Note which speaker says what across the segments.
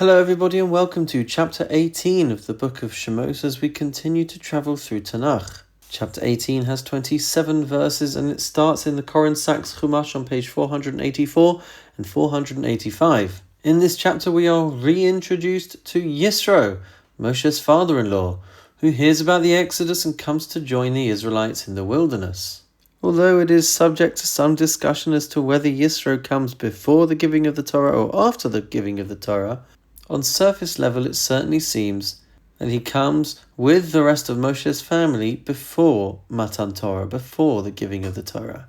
Speaker 1: Hello everybody and welcome to chapter 18 of the book of Shemot as we continue to travel through Tanach. Chapter 18 has 27 verses and it starts in the Koren Sachs Chumash on page 484 and 485. In this chapter we are reintroduced to Yisro, Moshe's father-in-law, who hears about the Exodus and comes to join the Israelites in the wilderness. Although it is subject to some discussion as to whether Yisro comes before the giving of the Torah or after the giving of the Torah, on surface level it certainly seems that he comes with the rest of Moshe's family before Matan Torah, before the giving of the Torah.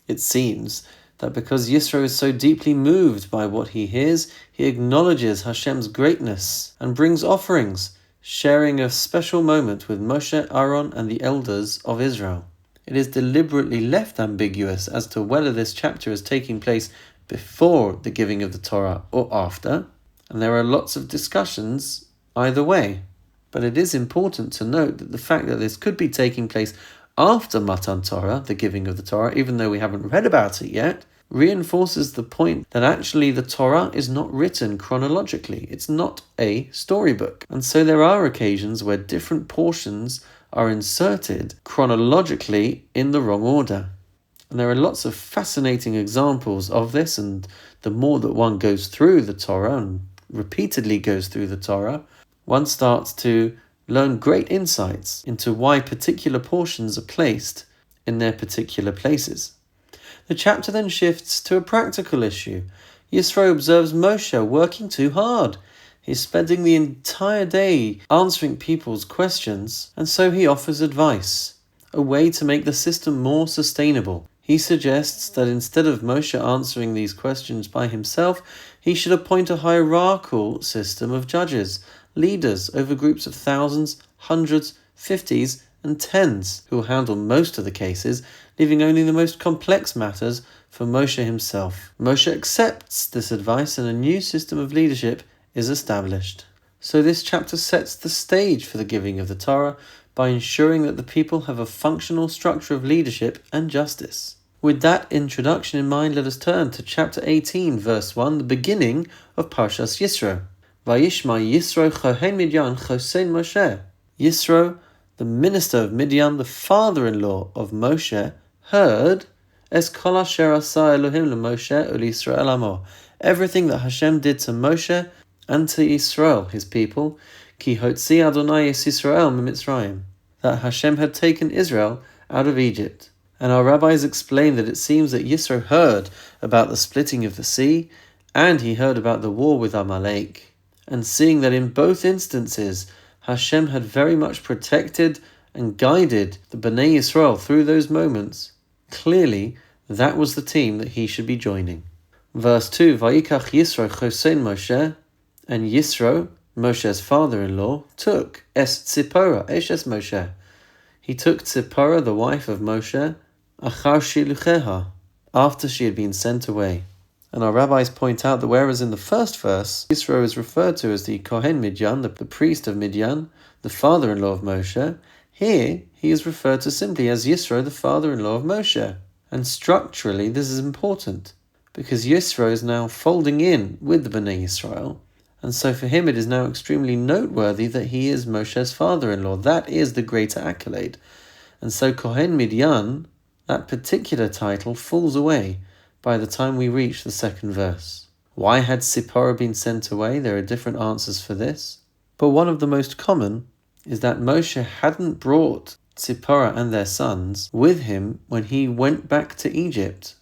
Speaker 1: It seems that because Yisro is so deeply moved by what he hears, he acknowledges Hashem's greatness and brings offerings, sharing a special moment with Moshe, Aaron and the elders of Israel. It is deliberately left ambiguous as to whether this chapter is taking place before the giving of the Torah or after, and there are lots of discussions either way. But it is important to note that the fact that this could be taking place after Matan Torah, the giving of the Torah, even though we haven't read about it yet, reinforces the point that actually the Torah is not written chronologically. It's not a storybook. And so there are occasions where different portions are inserted chronologically in the wrong order. And there are lots of fascinating examples of this, and the more that one goes through the Torah and repeatedly goes through the Torah, one starts to learn great insights into why particular portions are placed in their particular places. The chapter then shifts to a practical issue. Yisro observes Moshe working too hard. He's spending the entire day answering people's questions, and so he offers advice, a way to make the system more sustainable. He suggests that instead of Moshe answering these questions by himself, he should appoint a hierarchical system of judges, leaders over groups of thousands, hundreds, fifties, and tens, who will handle most of the cases, leaving only the most complex matters for Moshe himself. Moshe accepts this advice and a new system of leadership is established. So this chapter sets the stage for the giving of the Torah by ensuring that the people have a functional structure of leadership and justice. With that introduction in mind, let us turn to chapter 18, verse 1, the beginning of Parshas Yisro. Vayishma Yisro Chohen Midyan Chosein Moshe. Yisro, the minister of Midian, the father-in-law of Moshe, heard Es kol asher asa Elohim leMoshe u'Yisrael amo, everything that Hashem did to Moshe and to Israel, his people, ki hotzi Adonai es Yisrael miMitzrayim, that Hashem had taken Israel out of Egypt. And our rabbis explain that it seems that Yisro heard about the splitting of the sea, and he heard about the war with Amalek. And seeing that in both instances Hashem had very much protected and guided the Bnei Yisrael through those moments, clearly that was the team that he should be joining. Verse 2, Vayikach Yisro Chosein Moshe, and Yisro, Moshe's father-in-law, took Es Tzipora, Eshes Moshe. He took Tzipora, the wife of Moshe, Achar Shilucheha, after she had been sent away. And our rabbis point out that whereas in the first verse, Yisro is referred to as the Kohen Midyan, the priest of Midian, the father-in-law of Moshe, here he is referred to simply as Yisro, the father-in-law of Moshe. And structurally this is important, because Yisro is now folding in with the Bnei Yisrael, and so for him it is now extremely noteworthy that he is Moshe's father-in-law. That is the greater accolade. And so Kohen Midyan, that particular title, falls away by the time we reach the second verse. Why had Tzipora been sent away? There are different answers for this. But one of the most common is that Moshe hadn't brought Tzipora and their sons with him when he went back to Egypt.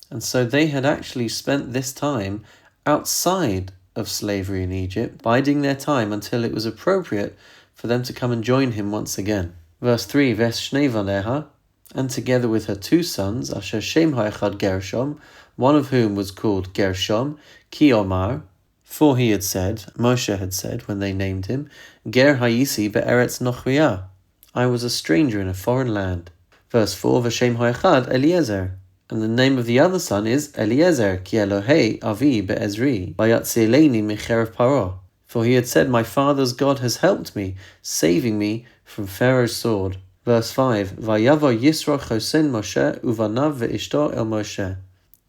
Speaker 1: And so they had actually spent this time outside of slavery in Egypt, biding their time until it was appropriate for them to come and join him once again. Verse 3, Ves Shnei Vaneha, and together with her two sons, Asher Shem Ha'echad Gershom, one of whom was called Gershom, Ki Omar, for he had said, Moshe had said when they named him, Ger Hayisi Be'eretz Nochriya, I was a stranger in a foreign land. Verse 4, V'Shem Ha'echad Eliezer, and the name of the other son is Eliezer, Ki Elohei Avi Be'ezri, Vayatzileni Micherev Paro, for he had said, my father's God has helped me, saving me from Pharaoh's sword. Verse 5, Vayavo Yisro Chosein Moshe uvanav ve'ishto el Moshe.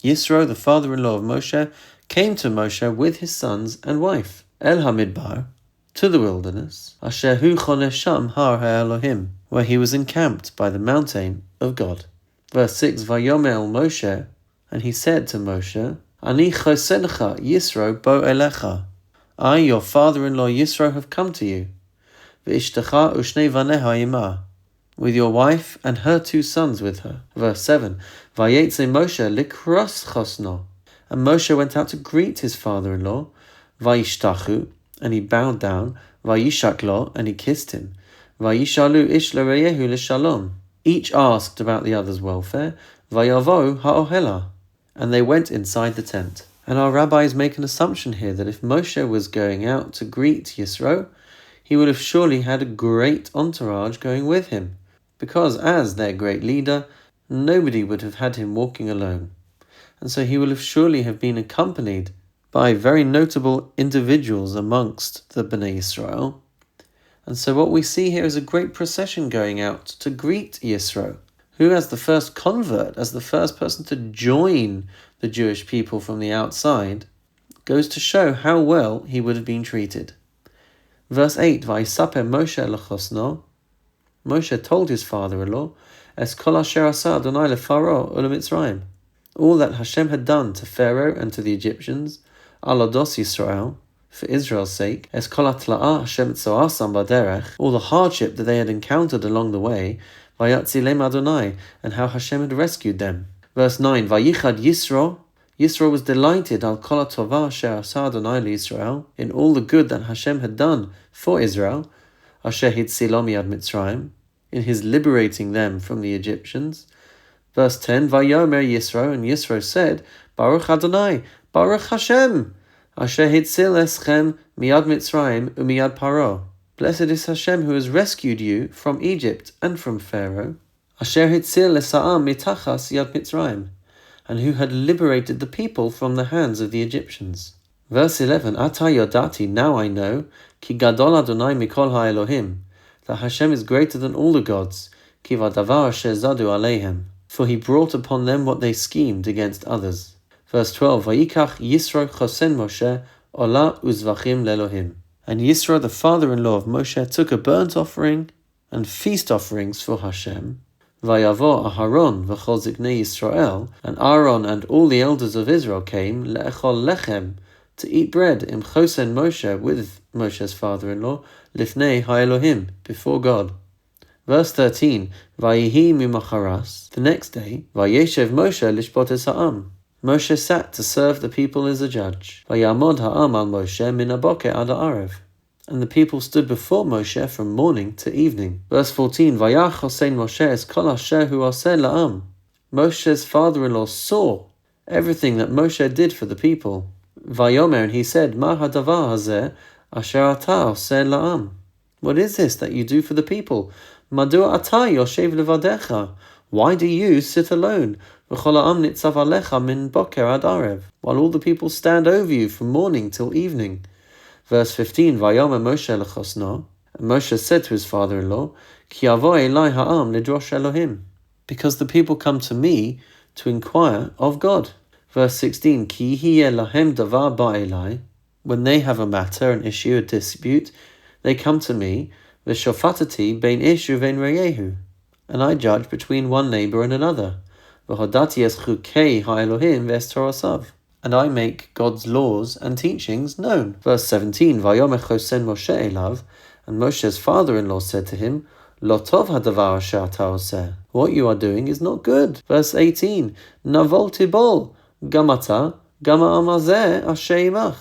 Speaker 1: Yisro, the father-in-law of Moshe, came to Moshe with his sons and wife. El Hamidbar, to the wilderness, Asher hu choneh sham har ha'Elohim, where he was encamped by the mountain of God. Verse 6, Vayomer el Moshe, and he said to Moshe, Ani chosencha Yisro bo elecha, I, your father-in-law Yisro, have come to you, V'ishtecha u'shnei vaneha imah, with your wife and her 2 sons with her. Verse 7, Vayetze Moshe likros chosno, and Moshe went out to greet his father-in-law, Vayishtachu, and he bowed down, Vayishak lo, and he kissed him, Vayishalu ish l'reyehu l'shalom. Each asked about the other's welfare, Vayavo ha'ohela, and they went inside the tent. And our rabbis make an assumption here that if Moshe was going out to greet Yisro, he would have surely had a great entourage going with him, because as their great leader, nobody would have had him walking alone. And so he will have surely have been accompanied by very notable individuals amongst the Bnei Yisrael. And so what we see here is a great procession going out to greet Yisro, who as the first convert, as the first person to join the Jewish people from the outside, goes to show how well he would have been treated. Verse 8, Vayisaper Moshe lechosno, Moshe told his father-in-law, Es kol asher asa Adonai leFaro uleMitzrayim, all that Hashem had done to Pharaoh and to the Egyptians, Alodos Yisrael, for Israel's sake, Es kol hatla'ah Hashem tzoasam baderech, all the hardship that they had encountered along the way, Vayatzilem Adonai, and how Hashem had rescued them. Verse 9, Vayichad Yisro, Yisro was delighted al kol hatovah asher asa Adonai liYisrael, in all the good that Hashem had done for Israel, asher hitzilo miad Mitzrayim, in his liberating them from the Egyptians. Verse 10, Vayomer Yisro, and Yisro said, Baruch Adonai, Baruch Hashem, asher hitzil eschem miad Mitzrayim u'miad Paro. Blessed is Hashem who has rescued you from Egypt and from Pharaoh, asher hitzil esa'am mitachas yad Mitzrayim, and who had liberated the people from the hands of the Egyptians. Verse 11, Ata yodati, now I know, ki gadol Adonai mikol ha'Elohim, that Hashem is greater than all the gods, ki vadavar asher zadu aleihem, for he brought upon them what they schemed against others. Verse 12, Vayikach Yisro chosen Moshe ola uzvachim lelohim. And Yisro, the father-in-law of Moshe, took a burnt offering and feast offerings for Hashem. Vayavo Aharon v'chol ziknei Yisrael, and Aaron and all the elders of Israel came le'echol lechem, to eat bread im chosen Moshe, with Moshe's father-in-law, lifnei ha'Elohim, before God. Verse 13, Vayihi mimacharas, the next day, Vayeshev Moshe lishpot es ha'am, Moshe sat to serve the people as a judge. Vayamod ha'am al Moshe min haboker ad ha'arev, and the people stood before Moshe from morning to evening. Verse 14, Vayach hosein Moshe es kol asher hu oseh la'am, Moshe's father-in-law saw everything that Moshe did for the people. Vayomer, and he said, Ma hadavar hazeh asher ata oseh la'am, what is this that you do for the people? Madua ata yoshev levadecha, why do you sit alone? V'chol ha'am nitzav alecha min boker ad arev, while all the people stand over you from morning till evening. Verse 15, Vayomer Moshe lechosno, and Moshe said to his father-in-law, Ki avo elai ha'am lidrosh Elohim, because the people come to me to inquire of God. Verse 16, Ki hiye lahem davar ba'elai, when they have a matter, an issue, a dispute, they come to me, v'shofatati bein ish uvein reyehu, and I judge between one neighbor and another. V'hodati es chukei ha'Elohim v'es torasav, and I make God's laws and teachings known. Verse 17, Vayomer chosen Moshe elav, and Moshe's father-in-law said to him, Lo tov hadavar asher ata oseh, what you are doing is not good. Verse 18, Navol tibol, gamata, gama amazeh asher imach,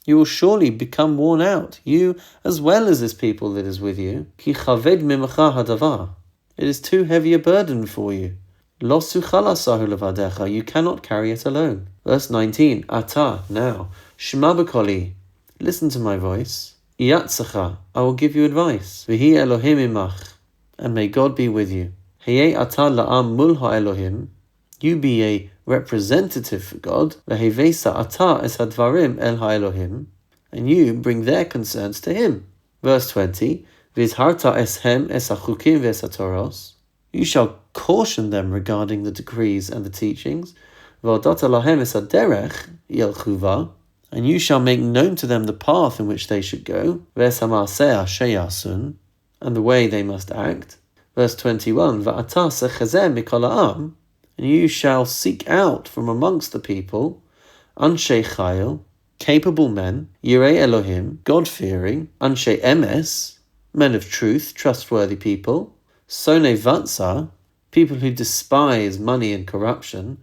Speaker 1: you will surely become worn out, you as well as this people that is with you. Ki chaved mimacha hadavar, it is too heavy a burden for you. Lo suchal asahu levadecha, you cannot carry it alone. Verse 19, Ata, now, shema b'koli, listen to my voice. Iyatzacha, I will give you advice. V'hi Elohim imach, and may God be with you. Heyei ata la'am mul ha'Elohim, you be a representative for God. V'hevesa ata es hadvarim el ha'Elohim, and you bring their concerns to Him. Verse 20, V'izharta eshem es hachukim v'es hatoros, you shall caution them regarding the decrees and the teachings. V'odata lahem es haderech yelchuva, And you shall make known to them the path in which they should go, Ves ha'maaseh asher yasun, and the way they must act. Verse 21, Va'ata sechazeh mikol ha'am, and you shall seek out from amongst the people, Anshe chayil, capable men, Yirei Elohim, God-fearing, Anshe emes, men of truth, trustworthy people, Sonei vatza, people who despise money and corruption,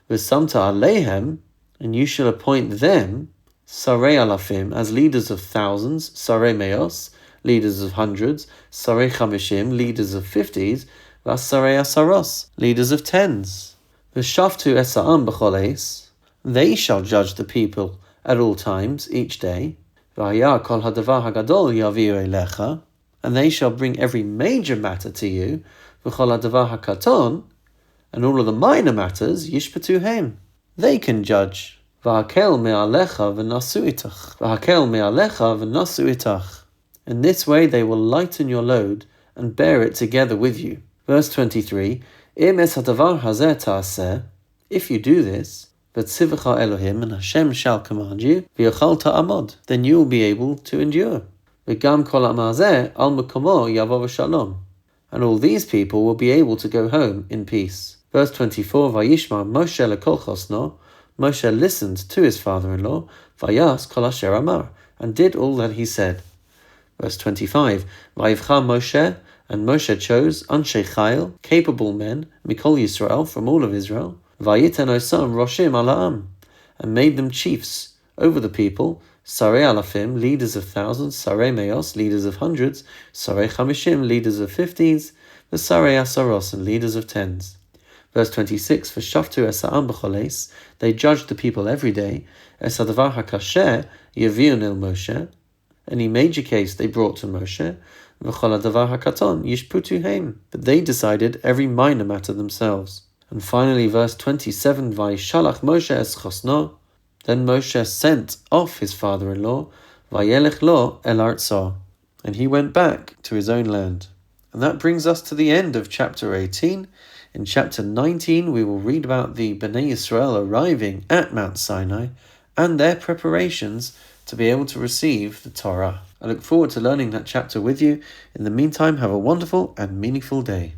Speaker 1: V'samta alehem, and you shall appoint them, Sarei alafim, as leaders of thousands, Sarei meos, leaders of hundreds, Sarei chamishim, leaders of 50s, V'asarei asaros, leaders of 10s. V'shaftu esa'am b'chol eis, they shall judge the people at all times, each day. V'haya kol hadavar hagadol yaviu elecha, and they shall bring every major matter to you. V'chol hadavar hakaton, and all of the minor matters, yishpatu heim, they can judge. V'hakel me'alecha v'nasu itach. V'hakel me'alecha v'nasu itach. In this way they will lighten your load and bear it together with you. Verse 23, Im es hadavar hazeh ta'aseh, if you do this, v'tzivacha Elohim, and Hashem shall command you, v'yochal ta'amod, then you will be able to endure. V'gam kol ha'mazeh al mekomo yavo v'shalom, and all these people will be able to go home in peace. Verse 24, Vayishma Moshe lekol chosno, Moshe listened to his father-in-law, Vayas kol asher amar, and did all that he said. Verse 25, Vayivcha Moshe, and Moshe chose Anshe chayil, capable men, Mikol Yisrael, from all of Israel, Vayiten osam roshim al ha'am, and made them chiefs over the people, Sarei alafim, leaders of thousands, Sarei meos, leaders of hundreds, Sarei chamishim, leaders of 50s, the Sarei asaros, and leaders of 10s. Verse 26, V'shaftu es ha'am b'chol eis, they judged the people every day, es hadavar hakasher yaviun el Moshe, any major case they brought to Moshe, v'chol hadavar hakaton yishputu heim, but they decided every minor matter themselves. And finally, verse 27, Vayishalach Moshe es chosno, then Moshe sent off his father-in-law, Vayelech lo el artzah, and he went back to his own land. And that brings us to the end of chapter 18. In chapter 19, we will read about the Bnei Yisrael arriving at Mount Sinai and their preparations to be able to receive the Torah. I look forward to learning that chapter with you. In the meantime, have a wonderful and meaningful day.